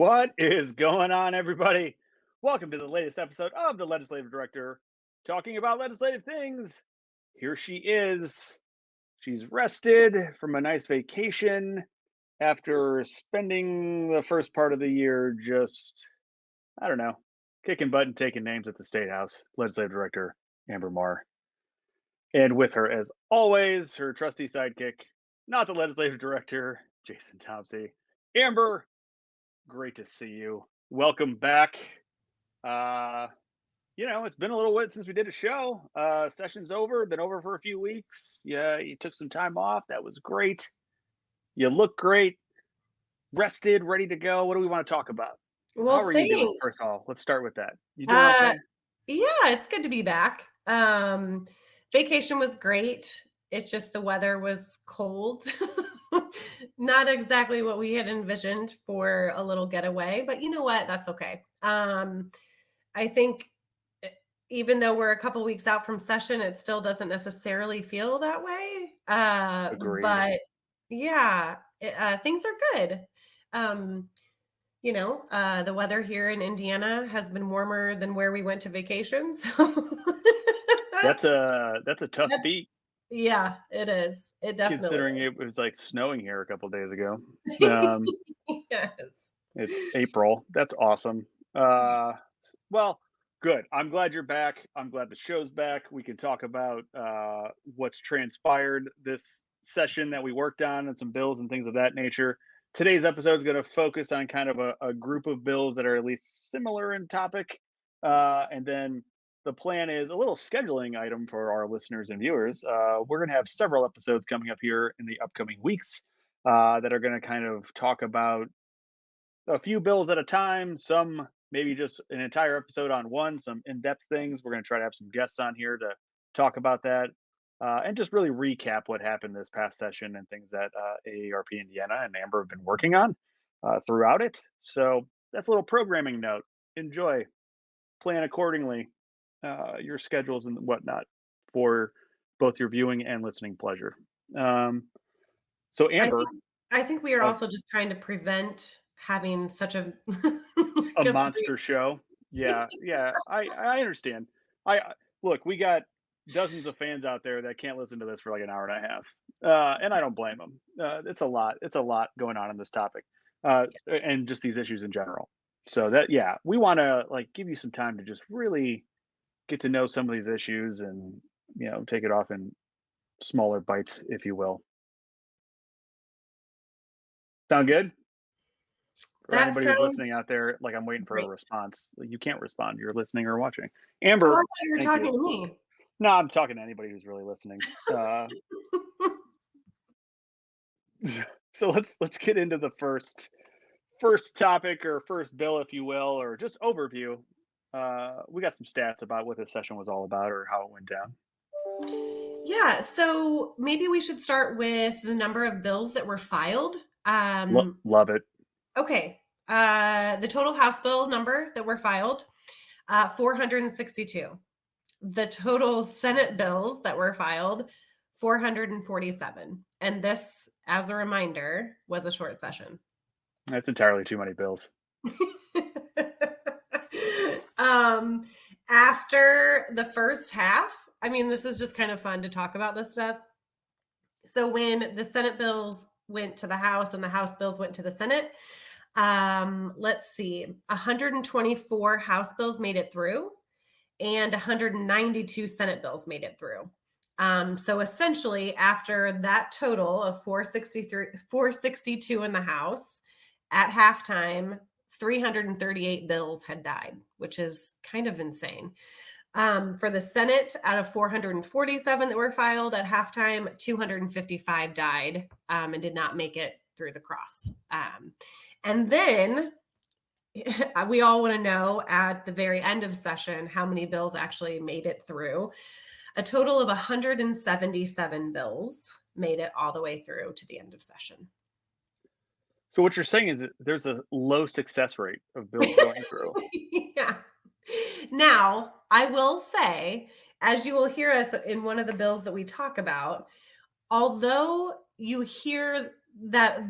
What is going on, everybody? Welcome to the latest episode of the Legislative Director talking about legislative things. Here she is. She's rested from a nice vacation after spending the first part of the year just, I don't know, kicking butt and taking names at the State House. Legislative Director Amber Marr. And with her, as always, her trusty sidekick, not the Legislative Director, Jason Thompson. Amber, great to see you. Welcome back. Uh, it's been a little bit since we did a show. Session's over, been over for a few weeks. Yeah, you took some time off. That was great. You look great, rested, ready to go. What do we want to talk about? How Well, are you doing? thanks. First of all, let's start with that. You doing Uh, okay? yeah, it's good to be back. Vacation was great. It's just the weather was cold. Not exactly what we had envisioned for a little getaway, but you know what? That's okay. I think e- even though we're a couple weeks out from session, it still doesn't necessarily feel that way. Agreed. But yeah, things are good. Um, the weather here in Indiana has been warmer than where we went to vacation. So That's that's a tough that's beat yeah, it is. It definitely considering it was like snowing here a couple days ago. Um, is. Yes. It's April. That's awesome. Well, good. I'm glad you're back. I'm glad the show's back. We can talk about what's transpired this session that we worked on and some bills and things of that nature. Today's episode is going to focus on kind of a group of bills that are at least similar in topic. And then the plan is a little scheduling item for our listeners and viewers. We're going to have several episodes coming up here in the upcoming weeks that are going to kind of talk about a few bills at a time, some maybe just an entire episode on one, some in-depth things. We're going to try to have some guests on here to talk about that and just really recap what happened this past session and things that AARP Indiana and Amber have been working on throughout it. So that's a little programming note. Enjoy, plan accordingly, your schedules and whatnot for both your viewing and listening pleasure. Um, so I Amber, think I think we are uh, also just trying to prevent having such a a like a three. monster show. Yeah, yeah, I understand. Look, we got dozens of fans out there that can't listen to this for like an hour and a half, and I don't blame them. It's a lot. It's a lot going on in this topic, and just these issues in general. So that yeah, we want to like give you some time to just really get to know some of these issues and take it off in smaller bites, if you will. Sound good? For That anybody who's sounds listening out there, like I'm waiting for a great. response. Like, you can't respond. You're listening or watching. Oh, I Amber, thought you were thank you. talking to me. No, I'm talking to anybody who's really listening. So let's get into the first topic or first bill, if you will, or just overview. We got some stats about what this session was all about or how it went down. Yeah, so maybe we should start with the number of bills that were filed. Love it. Okay. The total House bill number that were filed, 462. The total Senate bills that were filed, 447. And this, as a reminder, was a short session. That's entirely too many bills. um, After the first half, I mean, this is just kind of fun to talk about this stuff. So when the Senate bills went to the House and the House bills went to the Senate, let's see, 124 House bills made it through and 192 Senate bills made it through. So essentially, after that total of 462 in the House, at halftime, 338 bills had died, which is kind of insane. For the Senate, out of 447 that were filed at halftime, 255 died and did not make it through the cross. And then we all want to know at the very end of session how many bills actually made it through. A total of 177 bills made it all the way through to the end of session. So what you're saying is that there's a low success rate of bills going through. Yeah. Now, I will say, as you will hear us in one of the bills that we talk about, although you hear that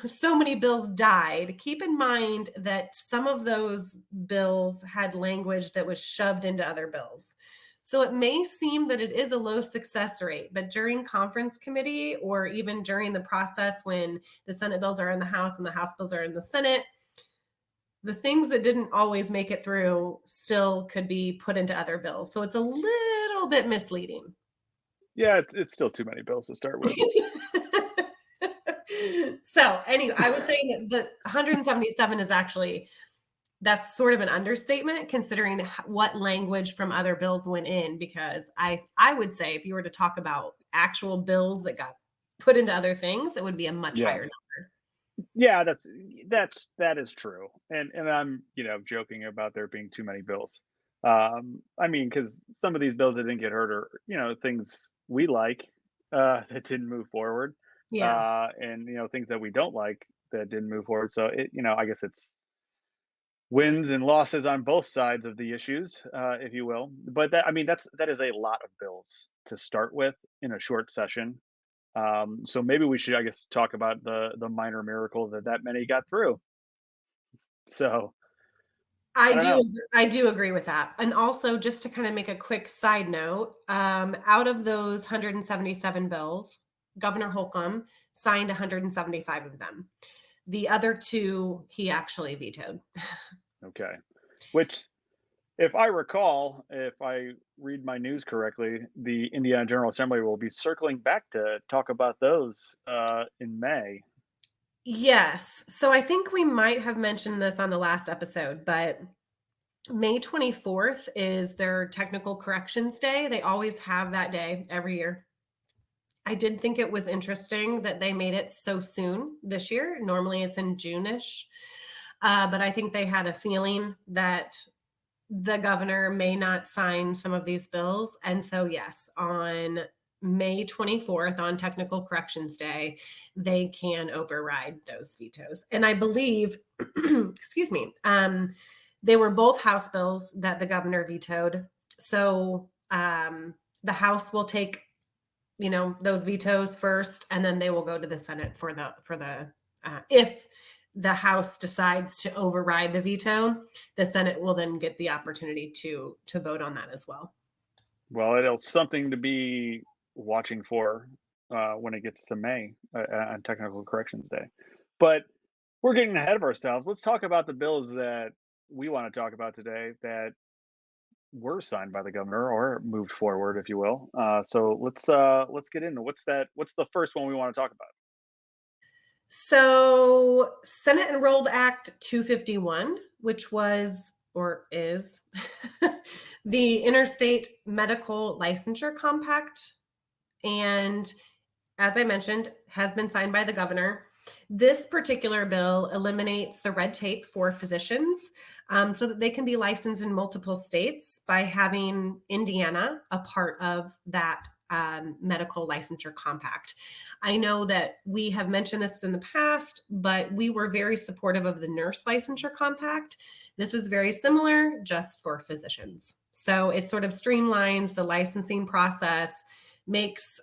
so many bills died, keep in mind that some of those bills had language that was shoved into other bills. So it may seem that it is a low success rate, but during conference committee or even during the process when the Senate bills are in the House and the House bills are in the Senate, the things that didn't always make it through still could be put into other bills. So it's a little bit misleading. Yeah, it's still too many bills to start with. So anyway, I was saying that the 177 is actually that's sort of an understatement considering what language from other bills went in because I would say if you were to talk about actual bills that got put into other things, it would be a much Yeah. higher number. Yeah, that is true, and I'm, joking about there being too many bills. I mean, because some of these bills that didn't get heard are, things we like, that didn't move forward, Yeah. and, things that we don't like that didn't move forward, so I guess it's wins and losses on both sides of the issues, if you will, but I mean, that is a lot of bills to start with in a short session. So maybe we should, I guess, talk about the minor miracle that many got through. So I I don't do know. I do agree with that. And also just to kind of make a quick side note, out of those 177 bills, Governor Holcomb signed 175 of them. The other two he actually vetoed. Okay, which, if I recall, if I read my news correctly, the Indiana General Assembly will be circling back to talk about those in May. Yes. So I think we might have mentioned this on the last episode, but May 24th is their technical corrections day. They always have that day every year. I did think it was interesting that they made it so soon this year. Normally it's in June-ish. But I think they had a feeling that the governor may not sign some of these bills. And so, yes, on May 24th, on Technical Corrections Day, they can override those vetoes. And I believe, excuse me, they were both House bills that the governor vetoed. So the House will take, those vetoes first, and then they will go to the Senate for the if the House decides to override the veto, the Senate will then get the opportunity to vote on that as well. Well, it's something to be watching for when it gets to May on Technical Corrections Day. But we're getting ahead of ourselves. Let's talk about the bills that we want to talk about today that were signed by the governor or moved forward, if you will. So let's get into what's the first one we want to talk about. So, Senate Enrolled Act 251, which was or is the Interstate Medical Licensure Compact, and as I mentioned, has been signed by the governor. This particular bill eliminates the red tape for physicians so that they can be licensed in multiple states by having Indiana a part of that medical licensure compact. I know that we have mentioned this in the past, but we were very supportive of the nurse licensure compact. This is very similar, just for physicians. So it sort of streamlines the licensing process, makes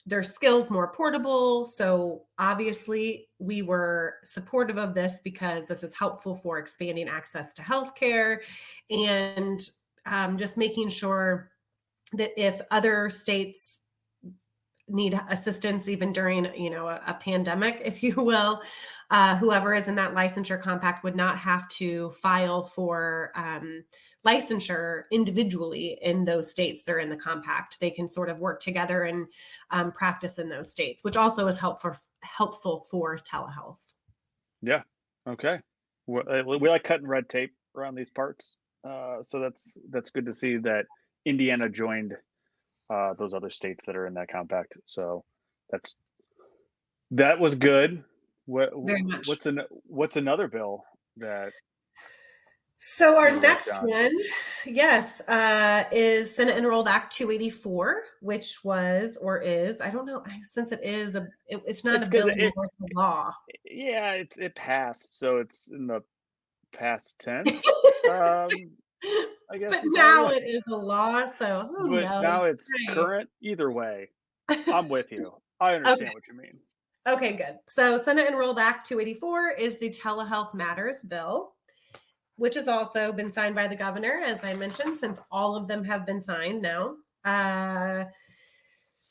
their skills more portable. So obviously, we were supportive of this because this is helpful for expanding access to healthcare and just making sure that if other states need assistance even during a pandemic, if you will, whoever is in that licensure compact would not have to file for licensure individually in those states that are in the compact. They can sort of work together and practice in those states, which also is helpful for telehealth. Yeah. Okay. We like cutting red tape around these parts, so that's good to see that Indiana joined those other states that are in that compact. So that's that was good. What Very much. what's another bill that So our you worked next on? one, yes, is Senate Enrolled Act 284, which was or is, I don't know, since it's not It's a because bill anymore, it's a law. yeah, it passed, so it's in the past tense. I But guess is how you now want. it is a law, so who But now knows? it's Right. current. Either way, I'm with you. I Okay. understand what you mean. Okay, good. So Senate Enrolled Act 284 is the Telehealth Matters bill, which has also been signed by the governor, as I mentioned, since all of them have been signed now.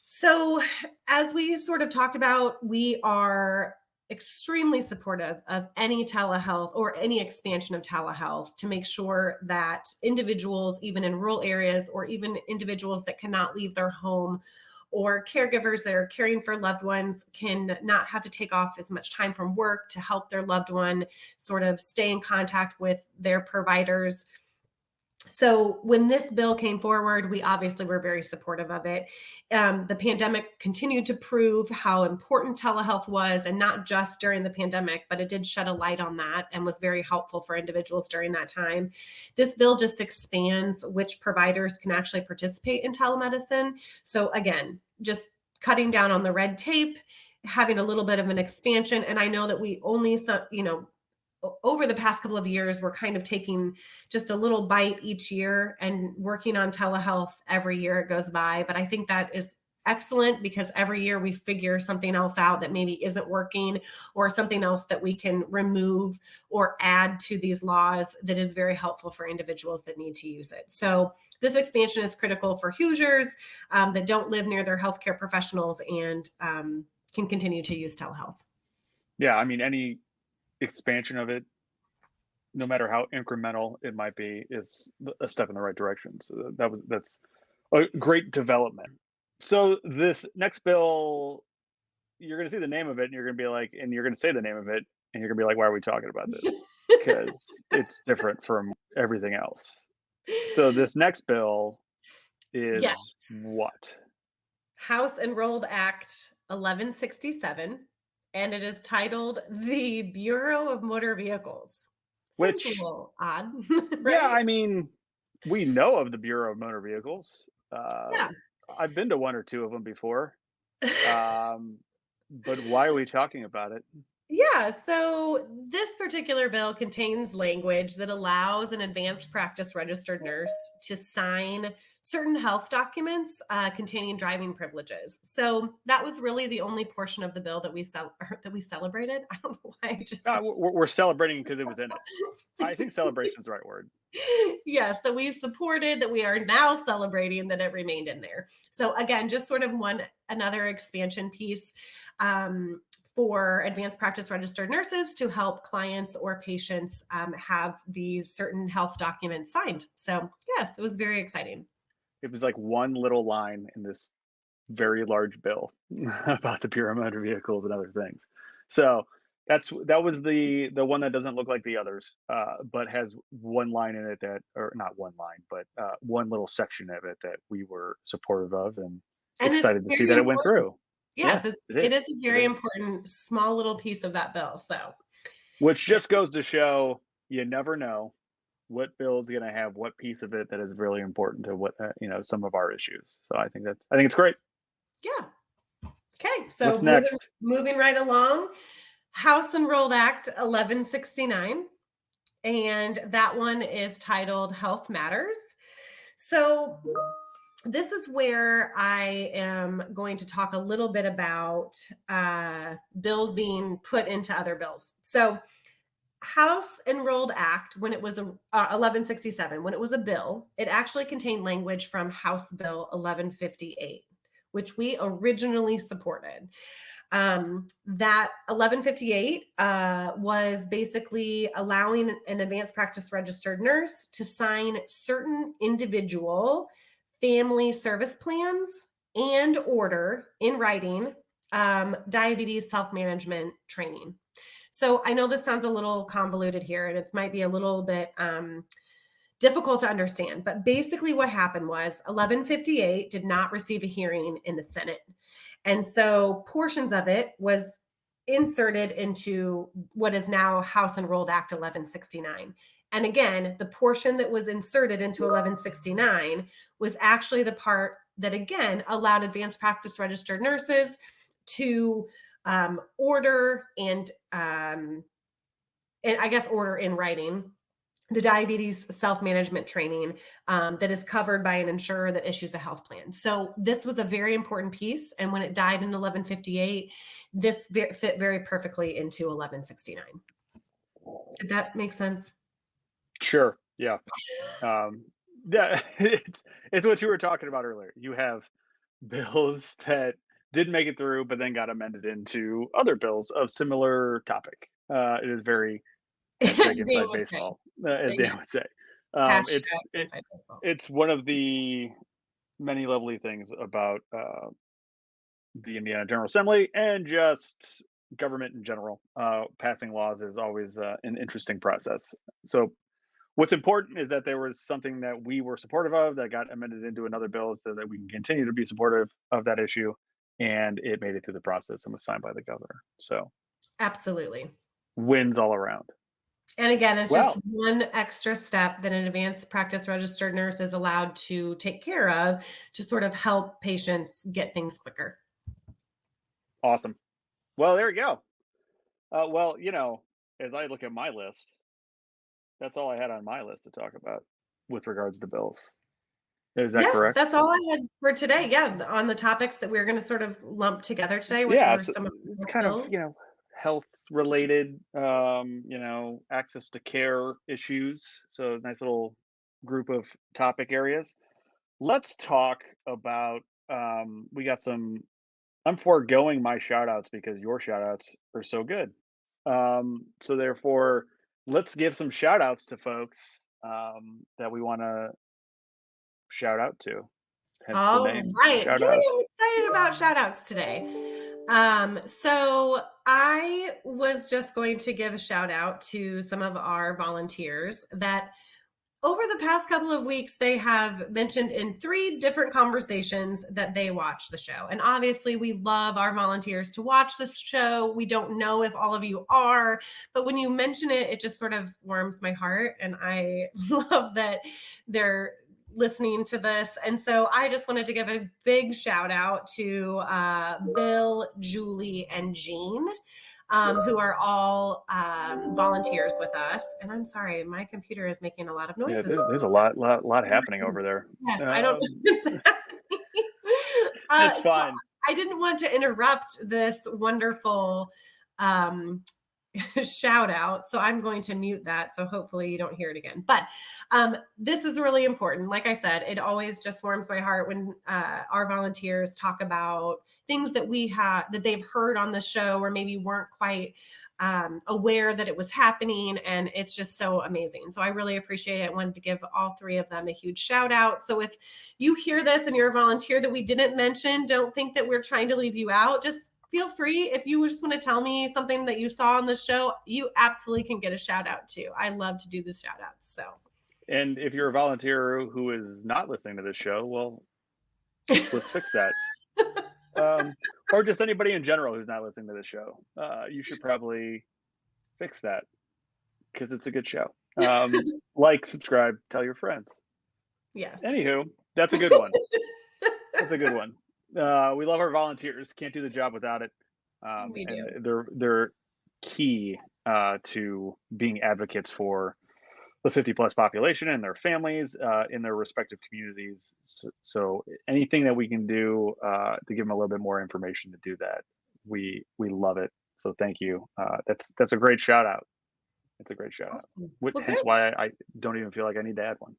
So, as we sort of talked about, we are extremely supportive of any telehealth or any expansion of telehealth to make sure that individuals, even in rural areas, or even individuals that cannot leave their home, or caregivers that are caring for loved ones, can not have to take off as much time from work to help their loved one sort of stay in contact with their providers. So when this bill came forward, we obviously were very supportive of it. The pandemic continued to prove how important telehealth was, and not just during the pandemic, but it did shed a light on that and was very helpful for individuals during that time. This bill just expands which providers can actually participate in telemedicine. So again, just cutting down on the red tape, having a little bit of an expansion. And I know that we only, over the past couple of years, we're kind of taking just a little bite each year and working on telehealth every year it goes by. But I think that is excellent, because every year we figure something else out that maybe isn't working, or something else that we can remove or add to these laws that is very helpful for individuals that need to use it. So this expansion is critical for Hoosiers that don't live near their healthcare professionals and can continue to use telehealth. Yeah, I mean, any expansion of it, no matter how incremental it might be, is a step in the right direction. So that's a great development. So this next bill, you're going to see the name of it, and you're going to be like, and you're going to say the name of it, and you're going to be like, why are we talking about this? Because it's different from everything else. So this next bill Yes. is what? House Enrolled Act 1167, and it is titled the Bureau of Motor Vehicles. Seems a Which, little odd, yeah, right? I mean, we know of the Bureau of Motor Vehicles. Yeah. I've been to one or two of them before. Um, but why are we talking about it? Yeah, so this particular bill contains language that allows an advanced practice registered nurse to sign certain health documents containing driving privileges. So that was really the only portion of the bill that that we celebrated. I don't know why I just said We're celebrating because it was in it. I think celebration is the right word. yes, that we supported, that we are now celebrating that it remained in there. So again, just sort of another expansion piece for advanced practice registered nurses to help clients or patients have these certain health documents signed. So yes, it was very exciting. It was like one little line in this very large bill about the Bureau of Motor Vehicles and other things. So that was the one that doesn't look like the others, but has one line in it that, or not one line, but one little section of it that we were supportive of and And it's excited to see very that it went important. through. Yes, Yes, it it is is. a It very is. important small little piece of that bill. So Which just goes to show you never know what bill is going to have what piece of it that is really important to what some of our issues. So I think it's great. yeah. Okay. So What's next? moving right along. House Enrolled Act 1169, and that one is titled Health Matters. So, this is where I am going to talk a little bit about bills being put into other bills. So, House Enrolled Act, when it was 1167, when it was a bill, it actually contained language from House Bill 1158, which we originally supported. That 1158 was basically allowing an advanced practice registered nurse to sign certain individual family service plans and order in writing diabetes self-management training. So I know this sounds a little convoluted here, and it might be a little bit difficult to understand, but basically what happened was 1158 did not receive a hearing in the Senate. And so portions of it was inserted into what is now House Enrolled Act 1169. And again, the portion that was inserted into 1169 was actually the part that, again, allowed advanced practice registered nurses to order and I guess order in writing the diabetes self-management training that is covered by an insurer that issues a health plan. So this was a very important piece. And when it died in 1158, this fit very perfectly into 1169. Did that make sense? Sure. Yeah. Um, yeah. It's what you were talking about earlier. You have bills that didn't make it through, but then got amended into other bills of similar topic. It is very hashtag As Dan inside would say. baseball, as Yeah. Dan would say. Hashtag inside baseball. It's one of the many lovely things about the Indiana General Assembly and just government in general. Passing laws is always an interesting process. So what's important is that there was something that we were supportive of that got amended into another bill so that we can continue to be supportive of that issue. And it made it through the process and was signed by the governor. So Absolutely. wins all around. And again, it's just Well, one extra step that an advanced practice registered nurse is allowed to take care of to sort of help patients get things quicker. awesome. Well, there we go. Well, as I look at my list, that's all I had on my list to talk about with regards to bills. Is that Yeah, correct? that's all I had for today. Yeah, on the topics that we're going to sort of lump together today, which Yeah, were so some of it's the kind of, bills. health related, access to care issues. So nice little group of topic areas. Let's talk about we got some I'm foregoing my shout outs because your shout outs are so good. So therefore, let's give some shout outs to folks that we want to shout out to. Hence the All name. right. Shout Yay, outs. I'm excited about shout outs today. So I was just going to give a shout out to some of our volunteers that over the past couple of weeks, they have mentioned in 3 different conversations that they watch the show. And obviously, we love our volunteers to watch this show. We don't know if all of you are, but when you mention it, it just sort of warms my heart. And I love that they're listening to this. And so I just wanted to give a big shout out to Bill, Julie, and Jean, who are all volunteers with us. And I'm sorry, my computer is making a lot of Yeah, noises. there's a lot happening over there. Yes, I don't know Um, what's happening. it's So fine. I didn't want to interrupt this wonderful um, shout out. So I'm going to mute that. So hopefully you don't hear it again. But this is really important. Like I said, it always just warms my heart when our volunteers talk about things that we have that they've heard on the show or maybe weren't quite aware that it was happening. And it's just so amazing. So I really appreciate it. I wanted to give all 3 of them a huge shout out. So if you hear this and you're a volunteer that we didn't mention, don't think that we're trying to leave you out. Just feel free if you just want to tell me something that you saw on the show, you absolutely can get a shout out too. I love to do the shout outs. So And if you're a volunteer who is not listening to this show, well, let's fix that. Um, or just anybody in general who's not listening to the show, you should probably fix that because it's a good show. Like, subscribe, tell your friends. yes, Anywho, that's a good one. That's a good one. We love our volunteers. Can't do the job without it. we And do. they're key to being advocates for the 50 plus population and their families in their respective communities. So anything that we can do to give them a little bit more information to do that, we love it. So thank you. That's a great shout out. It's a great shout out. Awesome. Well, good. Hence why I don't even feel like I need to add one.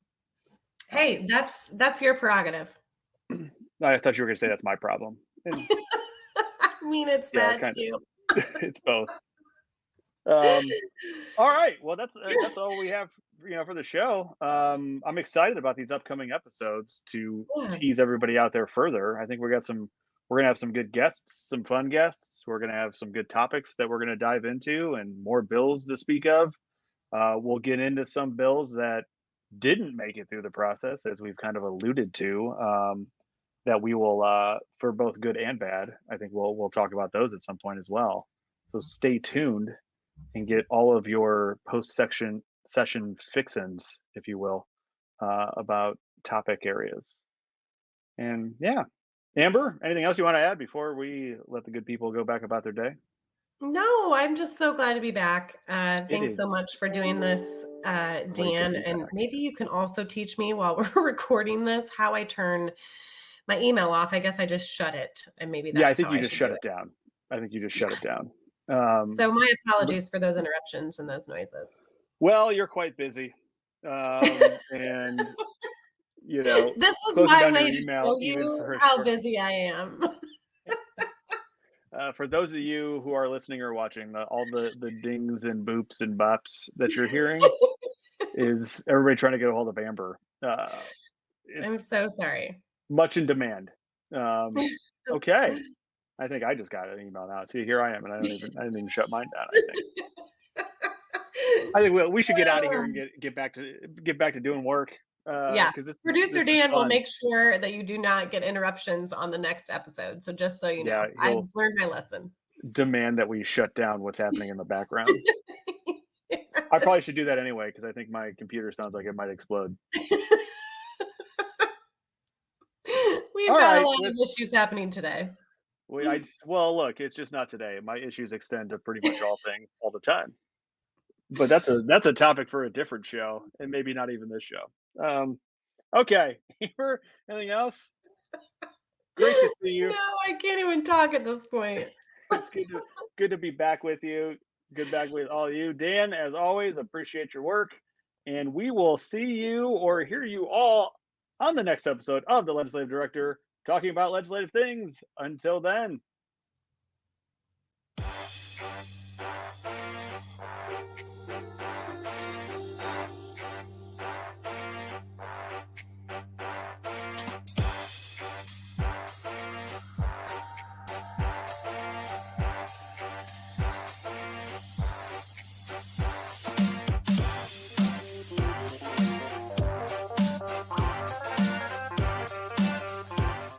Hey, that's your prerogative. I thought you were going to say that's my problem. And I mean, it's yeah, that kind too. of. It's both. Um, all right. Well, that's Yes. all we have, for the show. I'm excited about these upcoming episodes to Yeah. tease everybody out there further. I think we're gonna have some good guests, some fun guests. We're gonna have some good topics that we're gonna dive into, and more bills to speak of. We'll get into some bills that didn't make it through the process, as we've kind of alluded to. That we will, for both good and bad. I think we'll talk about those at some point as well. So stay tuned and get all of your post section session fixins, if you will, about topic areas. And yeah, Amber, anything else you want to add before we let the good people go back about their day? No, I'm just so glad to be back. It Thanks so much is for doing this, great to Dan. be And back. maybe you can also teach me while we're recording this how I turn my email off. I guess I just shut it, and maybe Yeah, I that's think how you I just should do shut it it. down. I think you just shut Yeah. it down. So my But apologies for those interruptions and those noises. well, you're quite busy. And This was closing my down way your to email show even you for a how short busy I am. for those of you who are listening or watching, all the dings and boops and bops that you're hearing is everybody trying to get a hold of Amber. I'm It's so sorry. much in demand. Um, okay. I think I just got an email now. See, here I am, and I didn't even shut mine down. I think we should get out of here and get back to doing work Yeah. because Producer this is Dan will fun. make sure that you do not get interruptions on the next episode. So just so you Yeah, know, I've he'll learned my lesson. demand that we shut down what's happening in the background. I probably should do that anyway because I think my computer sounds like it might explode. We've All got a right, lot with of issues happening today. well, look, it's just not today. My issues extend to pretty much all things all the time. But that's a topic for a different show, and maybe not even this show. Okay, anything else? Great to see you. No, I can't even talk at this point. It's good to be back with you. Good back with all of you. Dan, as always, appreciate your work. And we will see you or hear you all on the next episode of The Legislative Director talking about legislative things. Until then.